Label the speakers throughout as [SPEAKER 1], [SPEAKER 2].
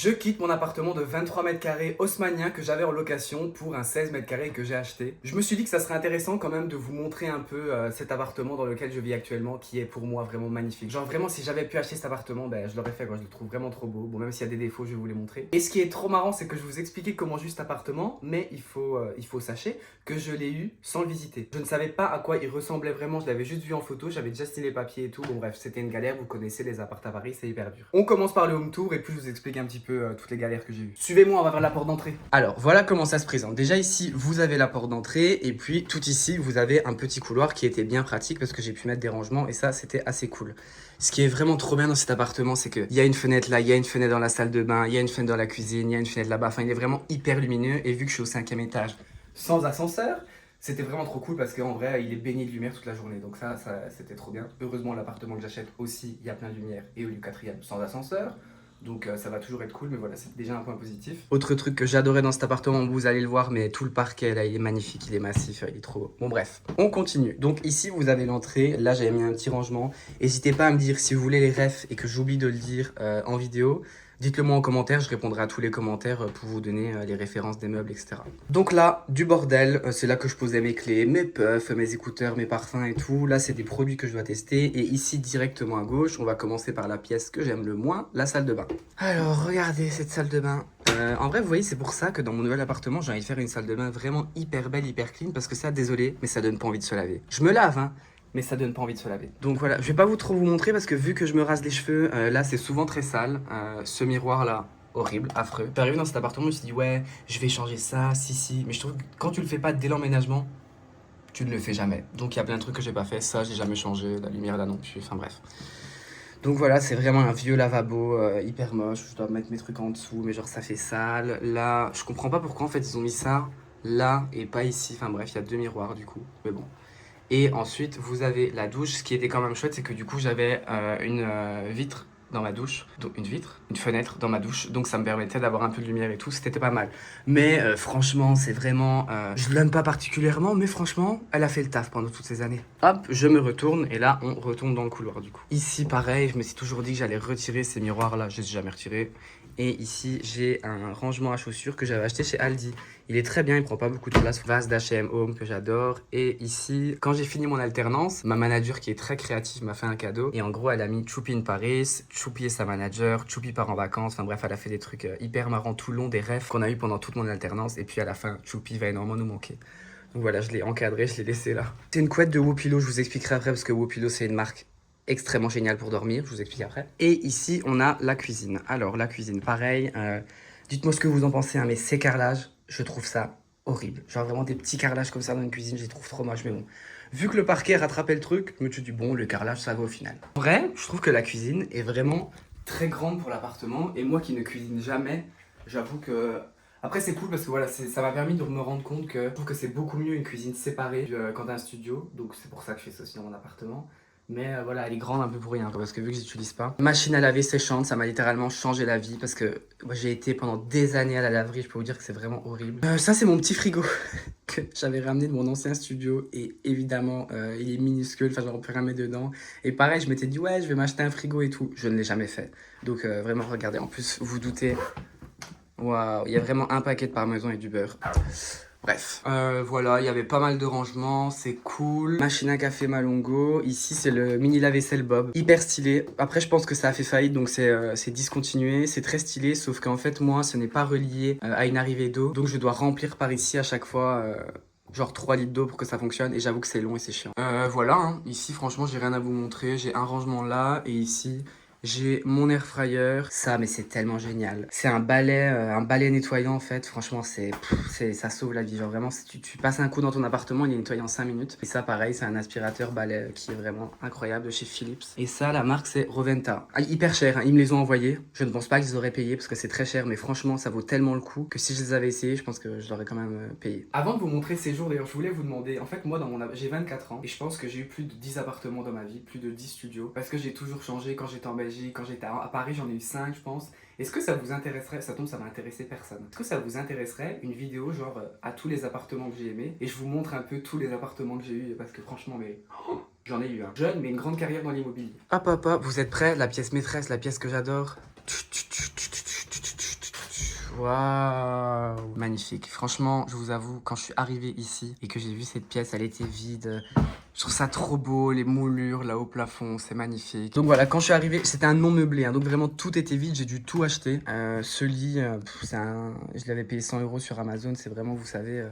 [SPEAKER 1] Je quitte mon appartement de 23 mètres carrés haussmannien que j'avais en location pour un 16 mètres carrés que j'ai acheté. Je me suis dit que ça serait intéressant quand même de vous montrer un peu cet appartement dans lequel je vis actuellement qui est pour moi vraiment magnifique. Genre vraiment si j'avais pu acheter cet appartement, ben je l'aurais fait quoi, je le trouve vraiment trop beau. Bon même s'il y a des défauts, je vais vous les montrer. Et ce qui est trop marrant, c'est que je vous expliquais comment juste cet appartement, mais il faut sachez que je l'ai eu sans le visiter. Je ne savais pas à quoi il ressemblait vraiment, je l'avais juste vu en photo, j'avais déjà signé les papiers et tout. Bon bref, c'était une galère, vous connaissez les apparts à Paris, c'est hyper dur. On commence par le home tour et puis je vous explique un petit peu toutes les galères que j'ai eues. Suivez-moi, on va vers la porte d'entrée. Alors voilà comment ça se présente. Déjà ici, vous avez la porte d'entrée et puis tout ici, vous avez un petit couloir qui était bien pratique parce que j'ai pu mettre des rangements et ça, c'était assez cool. Ce qui est vraiment trop bien dans cet appartement, c'est qu'il y a une fenêtre là, il y a une fenêtre dans la salle de bain, il y a une fenêtre dans la cuisine, il y a une fenêtre là-bas. Enfin, il est vraiment hyper lumineux et vu que je suis au 5e étage, sans ascenseur, c'était vraiment trop cool parce qu'en vrai, il est baigné de lumière toute la journée. Donc ça c'était trop bien. Heureusement, l'appartement que j'achète aussi, il y a plein de lumière et au lieu 4e, sans ascenseur. Donc ça va toujours être cool, mais voilà, c'est déjà un point positif. Autre truc que j'adorais dans cet appartement, vous allez le voir, mais tout le parquet, là, il est magnifique, il est massif, il est trop beau. Bon bref, on continue. Donc ici, vous avez l'entrée. Là, j'avais mis un petit rangement. N'hésitez pas à me dire si vous voulez les refs et que j'oublie de le dire en vidéo. Dites-le moi en commentaire, je répondrai à tous les commentaires pour vous donner les références des meubles, etc. Donc là, du bordel, c'est là que je posais mes clés, mes puffs, mes écouteurs, mes parfums et tout. Là, c'est des produits que je dois tester. Et ici, directement à gauche, on va commencer par la pièce que j'aime le moins, la salle de bain. Alors, regardez cette salle de bain. En vrai, vous voyez, c'est pour ça que dans mon nouvel appartement, j'ai envie de faire une salle de bain vraiment hyper belle, hyper clean. Parce que ça, désolé, mais ça donne pas envie de se laver. Je me lave, hein. Mais ça donne pas envie de se laver. Donc voilà, je vais pas trop vous montrer parce que vu que je me rase les cheveux, là c'est souvent très sale. Ce miroir là, horrible, affreux. Je suis arrivé dans cet appartement, je me suis dit ouais, je vais changer ça, si. Mais je trouve que quand tu le fais pas dès l'emménagement, tu ne le fais jamais. Donc il y a plein de trucs que j'ai pas fait, ça j'ai jamais changé, la lumière là non plus, enfin bref. Donc voilà, c'est vraiment un vieux lavabo hyper moche. Je dois mettre mes trucs en dessous, mais genre ça fait sale. Là, je comprends pas pourquoi en fait ils ont mis ça là et pas ici. Enfin bref, il y a deux miroirs du coup, mais bon. Et ensuite, vous avez la douche. Ce qui était quand même chouette, c'est que du coup, j'avais une vitre dans ma douche. Donc une fenêtre dans ma douche. Donc ça me permettait d'avoir un peu de lumière et tout. C'était pas mal. Mais franchement, c'est vraiment... je l'aime pas particulièrement, mais franchement, elle a fait le taf pendant toutes ces années. Hop, je me retourne et là, on retourne dans le couloir du coup. Ici, pareil, je me suis toujours dit que j'allais retirer ces miroirs-là. Je les ai jamais retirés. Et ici, j'ai un rangement à chaussures que j'avais acheté chez Aldi. Il est très bien, il prend pas beaucoup de place. Vase d'H&M Home que j'adore. Et ici, quand j'ai fini mon alternance, ma manager qui est très créative m'a fait un cadeau. Et en gros, elle a mis Choupi in Paris, Choupi est sa manager, Choupi part en vacances. Enfin bref, elle a fait des trucs hyper marrants tout le long, des rêves qu'on a eu pendant toute mon alternance. Et puis à la fin, Choupi va énormément nous manquer. Donc voilà, je l'ai encadré, je l'ai laissé là. C'est une couette de Wopilo, je vous expliquerai après parce que Wopilo, c'est une marque extrêmement génial pour dormir, je vous explique après. Et ici, on a la cuisine. Alors, la cuisine, pareil. Dites-moi ce que vous en pensez, hein, mais ces carrelages, je trouve ça horrible. Genre vraiment des petits carrelages comme ça dans une cuisine, je les trouve trop moches, mais bon. Vu que le parquet rattrapait le truc, je me suis dit, bon, le carrelage, ça va au final. En vrai, je trouve que la cuisine est vraiment très grande pour l'appartement. Et moi qui ne cuisine jamais, j'avoue que... Après, c'est cool parce que voilà, ça m'a permis de me rendre compte que je trouve que c'est beaucoup mieux une cuisine séparée quand t'as un studio. Donc c'est pour ça que je fais ça aussi dans mon appartement. Mais voilà, elle est grande un peu pour rien, quoi, parce que vu que j'utilise pas. Machine à laver séchante, ça m'a littéralement changé la vie parce que moi j'ai été pendant des années à la laverie, je peux vous dire que c'est vraiment horrible. Ça c'est mon petit frigo que j'avais ramené de mon ancien studio et évidemment il est minuscule, enfin j'aurais pu ramener dedans. Et pareil, je m'étais dit ouais, je vais m'acheter un frigo et tout. Je ne l'ai jamais fait. Donc vraiment regardez, en plus vous doutez, waouh, il y a vraiment un paquet de parmesan et du beurre. Bref, voilà, il y avait pas mal de rangements, c'est cool. Machine à café Malongo. Ici, c'est le mini lave-vaisselle Bob. Hyper stylé. Après, je pense que ça a fait faillite, donc c'est discontinué. C'est très stylé, sauf qu'en fait, moi, ce n'est pas relié à une arrivée d'eau. Donc, je dois remplir par ici à chaque fois... genre 3 litres d'eau pour que ça fonctionne et j'avoue que c'est long et c'est chiant. Voilà, hein. Ici franchement j'ai rien à vous montrer, j'ai un rangement là et ici j'ai mon air fryer. Ça mais c'est tellement génial. C'est un balai nettoyant en fait, franchement ça sauve la vie. Genre vraiment si tu passes un coup dans ton appartement il est nettoyé en 5 minutes. Et ça pareil c'est un aspirateur balai qui est vraiment incroyable de chez Philips. Et ça la marque c'est Roventa. Ah, hyper cher, hein. Ils me les ont envoyés. Je ne pense pas qu'ils auraient payé parce que c'est très cher mais franchement ça vaut tellement le coup que si je les avais essayés je pense que je l'aurais quand même payé. Avant de vous montrer ces jours d'ailleurs je voulais vous demander, en fait moi j'ai 24 ans et je pense que j'ai eu plus de 10 appartements dans ma vie, plus de 10 studios parce que j'ai toujours changé. Quand j'étais en Belgique, quand j'étais à Paris j'en ai eu 5 je pense. Est-ce que ça vous intéresserait, ça tombe ça va intéresser personne, est-ce que ça vous intéresserait une vidéo genre à tous les appartements que j'ai aimés et je vous montre un peu tous les appartements que j'ai eu parce que franchement mais... J'en ai eu un. Jeune, mais une grande carrière dans l'immobilier. Hop, hop, hop, vous êtes prêts? La pièce maîtresse, la pièce que j'adore. Waouh, magnifique. Franchement, je vous avoue, quand je suis arrivé ici et que j'ai vu cette pièce, elle était vide. Je trouve ça trop beau, les moulures là au plafond, c'est magnifique. Donc voilà, quand je suis arrivé, c'était un non meublé, hein, donc vraiment tout était vide, j'ai dû tout acheter. Ce lit, je l'avais payé 100 € sur Amazon, c'est vraiment, vous savez,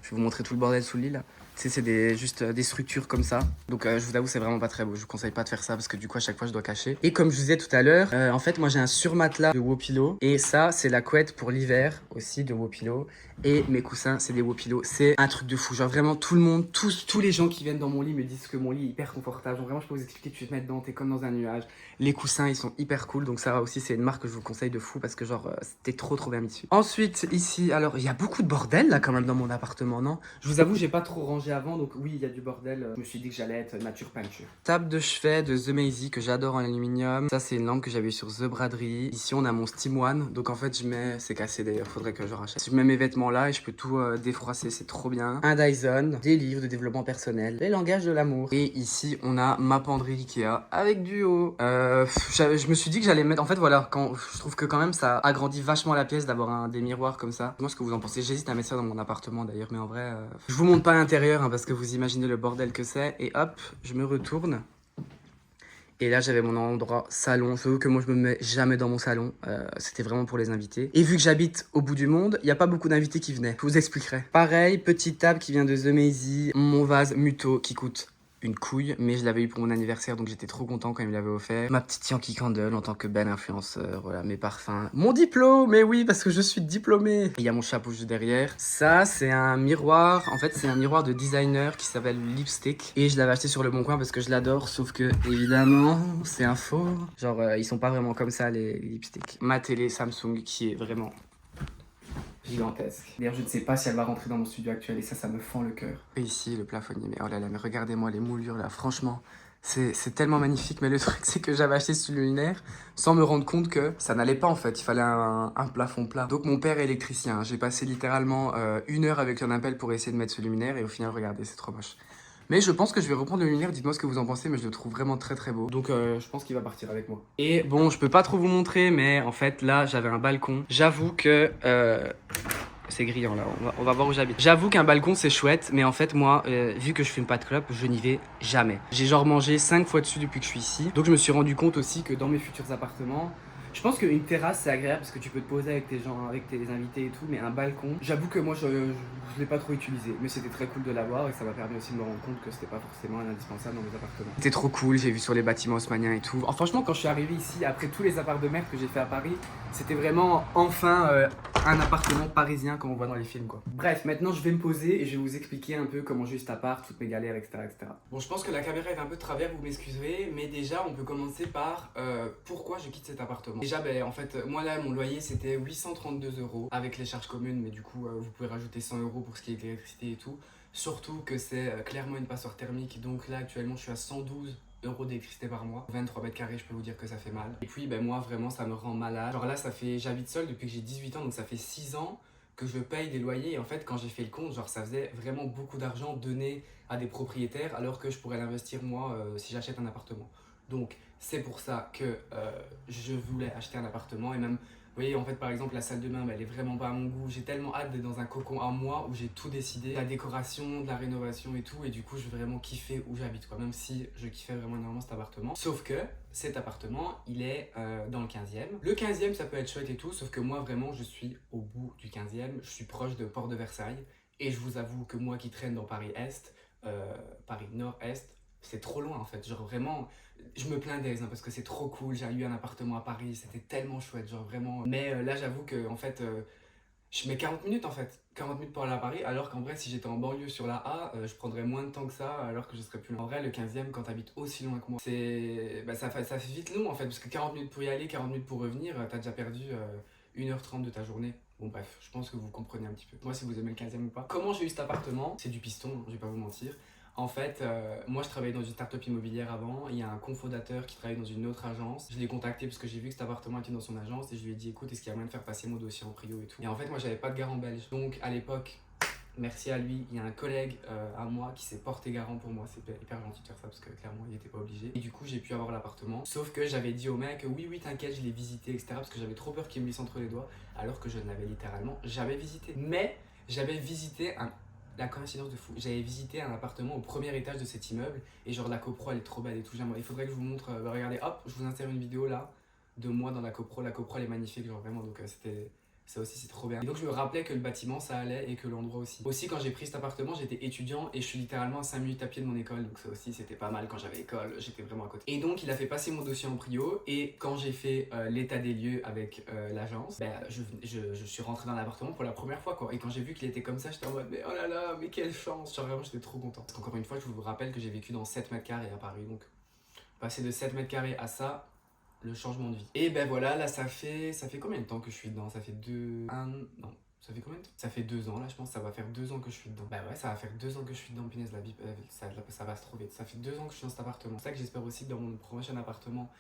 [SPEAKER 1] je vais vous montrer tout le bordel sous le lit là. C'est juste des structures comme ça. Donc je vous avoue, c'est vraiment pas très beau. Je vous conseille pas de faire ça parce que du coup, à chaque fois, je dois cacher. Et comme je vous disais tout à l'heure, en fait, moi, j'ai un surmatelas de Wopilo. Et ça, c'est la couette pour l'hiver aussi de Wopilo. Et mes coussins, c'est des Wopilo. C'est un truc de fou. Genre vraiment, tout le monde, tous les gens qui viennent dans mon lit me disent que mon lit est hyper confortable. Genre vraiment, je peux vous expliquer, tu te mets dedans, t'es comme dans un nuage. Les coussins, ils sont hyper cool. Donc ça aussi, c'est une marque que je vous conseille de fou parce que genre, c'était trop bien mis dessus. Ensuite, ici, alors, il y a beaucoup de bordel là quand même dans mon appartement, non? Je vous avoue, j'ai pas trop rangé avant, donc oui, il y a du bordel. Je me suis dit que j'allais être nature peinture. Table de chevet de The Maisy que j'adore en aluminium. Ça, c'est une lampe que j'avais sur The Braderie. Ici, on a mon Steam One. Donc en fait, je mets... C'est cassé d'ailleurs, faudrait que je rachète. Je mets mes vêtements là et je peux tout défroisser, c'est trop bien. Un Dyson, des livres de développement personnel, les langages de l'amour. Et ici, on a ma penderie Ikea avec Duo. Je me suis dit que j'allais mettre... En fait, voilà, je trouve que quand même, ça agrandit vachement la pièce d'avoir des miroirs comme ça. Moi, ce que vous en pensez, j'hésite à mettre ça dans mon appartement d'ailleurs, mais en vrai... Je vous montre pas l'intérieur hein, parce que vous imaginez le bordel que c'est. Et hop, je me retourne. Et là, j'avais mon endroit salon. Sauf que moi, je me mets jamais dans mon salon. C'était vraiment pour les invités. Et vu que j'habite au bout du monde, il n'y a pas beaucoup d'invités qui venaient. Je vous expliquerai. Pareil, petite table qui vient de The Maisy. Mon vase Muto qui coûte une couille, mais je l'avais eu pour mon anniversaire, donc j'étais trop content quand il me l'avait offert. Ma petite Yankee Candle en tant que belle influenceur, voilà, mes parfums. Mon diplôme, mais oui, parce que je suis diplômé. Il y a mon chapeau juste derrière. Ça, c'est un miroir, en fait, c'est un miroir de designer qui s'appelle Lipstick. Et je l'avais acheté sur le Bon Coin parce que je l'adore, sauf que, évidemment, c'est un faux. Genre, ils sont pas vraiment comme ça, les lipsticks. Ma télé Samsung qui est vraiment... gigantesque. D'ailleurs, je ne sais pas si elle va rentrer dans mon studio actuel et ça me fend le cœur. Et ici, le plafonnier, mais oh là là, mais regardez-moi les moulures là, franchement, c'est tellement magnifique. Mais le truc, c'est que j'avais acheté ce luminaire sans me rendre compte que ça n'allait pas en fait, il fallait un plafond plat. Donc mon père est électricien, j'ai passé littéralement 1 heure avec un appel pour essayer de mettre ce luminaire et au final, regardez, c'est trop moche. Mais je pense que je vais reprendre le luminaire, dites-moi ce que vous en pensez, mais je le trouve vraiment très beau. Donc je pense qu'il va partir avec moi. Et bon, je peux pas trop vous montrer, mais en fait là, j'avais un balcon. J'avoue que... c'est grillant là, on va voir où j'habite. J'avoue qu'un balcon c'est chouette, mais en fait moi, vu que je fume pas de clope, je n'y vais jamais. J'ai genre mangé 5 fois dessus depuis que je suis ici. Donc je me suis rendu compte aussi que dans mes futurs appartements, je pense qu'une terrasse c'est agréable parce que tu peux te poser avec tes gens, avec tes invités et tout, mais un balcon, j'avoue que moi je l'ai pas trop utilisé, mais c'était très cool de l'avoir et ça m'a permis aussi de me rendre compte que c'était pas forcément un indispensable dans mes appartements. C'était trop cool, j'ai vu sur les bâtiments haussmanniens et tout. Franchement, quand je suis arrivé ici, après tous les apparts de merde que j'ai fait à Paris, c'était vraiment enfin un appartement parisien comme on voit dans les films quoi. Bref, maintenant je vais me poser et je vais vous expliquer un peu comment j'ai eu cet appart, toutes mes galères, etc. Bon, je pense que la caméra est un peu de travers, vous m'excuserez, mais déjà on peut commencer par pourquoi je quitte cet appartement. Déjà, en fait, moi là, mon loyer c'était 832 € avec les charges communes, mais du coup, vous pouvez rajouter 100 € pour ce qui est l'électricité et tout. Surtout que c'est clairement une passoire thermique, donc là actuellement je suis à 112 € d'électricité par mois. 23 mètres carrés, je peux vous dire que ça fait mal. Et puis, moi vraiment, ça me rend malade. Genre là, j'habite seul depuis que j'ai 18 ans, donc ça fait 6 ans que je paye des loyers. Et en fait, quand j'ai fait le compte, genre ça faisait vraiment beaucoup d'argent donné à des propriétaires, alors que je pourrais l'investir moi si j'achète un appartement. Donc c'est pour ça que je voulais acheter un appartement et même, vous voyez, en fait, par exemple, la salle de bain, elle est vraiment pas à mon goût. J'ai tellement hâte d'être dans un cocon à moi où j'ai tout décidé, la décoration, de la rénovation et tout, et du coup, je vais vraiment kiffer où j'habite, quoi, même si je kiffais vraiment énormément cet appartement. Sauf que cet appartement, il est dans le 15e. Le 15e, ça peut être chouette et tout, sauf que moi, vraiment, je suis au bout du 15e. Je suis proche de Porte de Versailles, et je vous avoue que moi qui traîne dans Paris-Est, Paris Nord-Est, c'est trop loin en fait, genre vraiment, je me plains d'Aise parce que c'est trop cool, j'ai eu un appartement à Paris, c'était tellement chouette, genre vraiment. Mais là j'avoue que en fait, je mets 40 minutes en fait, 40 minutes pour aller à Paris, alors qu'en vrai si j'étais en banlieue sur la A, je prendrais moins de temps que ça alors que je serais plus loin. En vrai le 15e quand t'habites aussi loin que moi, ça fait vite long en fait, parce que 40 minutes pour y aller, 40 minutes pour revenir, t'as déjà perdu 1h30 de ta journée. Bon bref, je pense que vous comprenez un petit peu. Moi si vous aimez le 15e ou pas. Comment j'ai eu cet appartement? C'est du piston, je vais pas vous mentir. En fait, moi je travaillais dans une start-up immobilière avant, il y a un cofondateur qui travaille dans une autre agence. Je l'ai contacté parce que j'ai vu que cet appartement était dans son agence et je lui ai dit écoute, est-ce qu'il y a moyen de faire passer mon dossier en prio et tout. Et en fait, moi j'avais pas de garant belge. Donc à l'époque, Merci à lui. Il y a un collègue à moi qui s'est porté garant pour moi. C'est hyper gentil de faire ça parce que clairement il n'était pas obligé. Et du coup j'ai pu avoir l'appartement. Sauf que j'avais dit au mec oui oui t'inquiète je l'ai visité etc. Parce que j'avais trop peur qu'il me glisse entre les doigts. Alors que je ne l'avais littéralement jamais visité. Mais j'avais visité la coïncidence de fou. J'avais visité un appartement au premier étage de cet immeuble. Et genre la copro elle est trop belle et tout. Il faudrait que je vous montre. Regardez hop je vous insère une vidéo là de moi dans la copro. La copro elle est magnifique genre vraiment donc c'était... Ça aussi c'est trop bien. Et donc je me rappelais que le bâtiment ça allait et que l'endroit aussi. Aussi quand j'ai pris cet appartement j'étais étudiant et je suis littéralement à 5 minutes à pied de mon école. Donc ça aussi c'était pas mal quand j'avais école, j'étais vraiment à côté. Et donc il a fait passer mon dossier en prio et quand j'ai fait l'état des lieux avec l'agence, ben, je suis rentré dans l'appartement pour la première fois quoi. Et quand j'ai vu qu'il était comme ça j'étais en mode mais oh là là mais quelle chance. Genre vraiment j'étais trop content. Parce qu'encore une fois je vous rappelle que j'ai vécu dans 7 mètres carrés à Paris. Donc passer de 7 mètres carrés à ça, le changement de vie. Et ben voilà, là ça fait combien de temps que je suis dedans? Ça fait non, ça fait combien de temps? Ça fait 2 ans là, je pense, ça va faire 2 ans que je suis dedans. Bah ouais, ça va faire 2 ans que je suis dedans, punaise, la vie, ça passe trop vite. Ça fait 2 ans que je suis dans cet appartement. C'est ça que j'espère aussi que dans mon prochain appartement,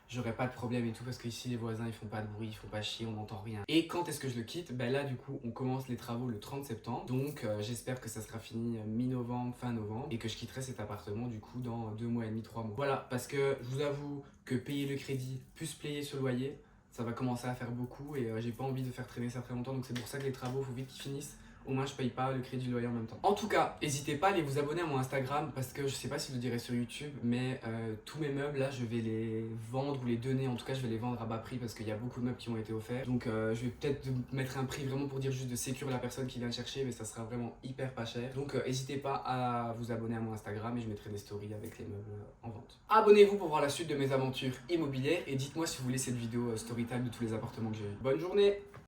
[SPEAKER 1] j'aurai pas de problème et tout parce qu'ici les voisins ils font pas de bruit, ils font pas chier, on n'entend rien. Et quand est-ce que je le quitte? Ben là du coup on commence les travaux le 30 septembre donc j'espère que ça sera fini mi-novembre, fin novembre et que je quitterai cet appartement du coup dans 2 mois et demi, 3 mois. Voilà parce que je vous avoue que payer le crédit plus payer ce loyer ça va commencer à faire beaucoup et j'ai pas envie de faire traîner ça très longtemps donc c'est pour ça que les travaux faut vite qu'ils finissent. Au moins je paye pas le crédit du loyer en même temps. En tout cas, n'hésitez pas à aller vous abonner à mon Instagram parce que je sais pas si je le dirai sur YouTube, mais tous mes meubles là je vais les vendre ou les donner, en tout cas je vais les vendre à bas prix parce qu'il y a beaucoup de meubles qui ont été offerts. Donc je vais peut-être mettre un prix vraiment pour dire juste de sécuriser la personne qui vient le chercher, mais ça sera vraiment hyper pas cher. Donc n'hésitez pas à vous abonner à mon Instagram et je mettrai des stories avec les meubles en vente. Abonnez-vous pour voir la suite de mes aventures immobilières et dites-moi si vous voulez cette vidéo story time de tous les appartements que j'ai eu. Bonne journée!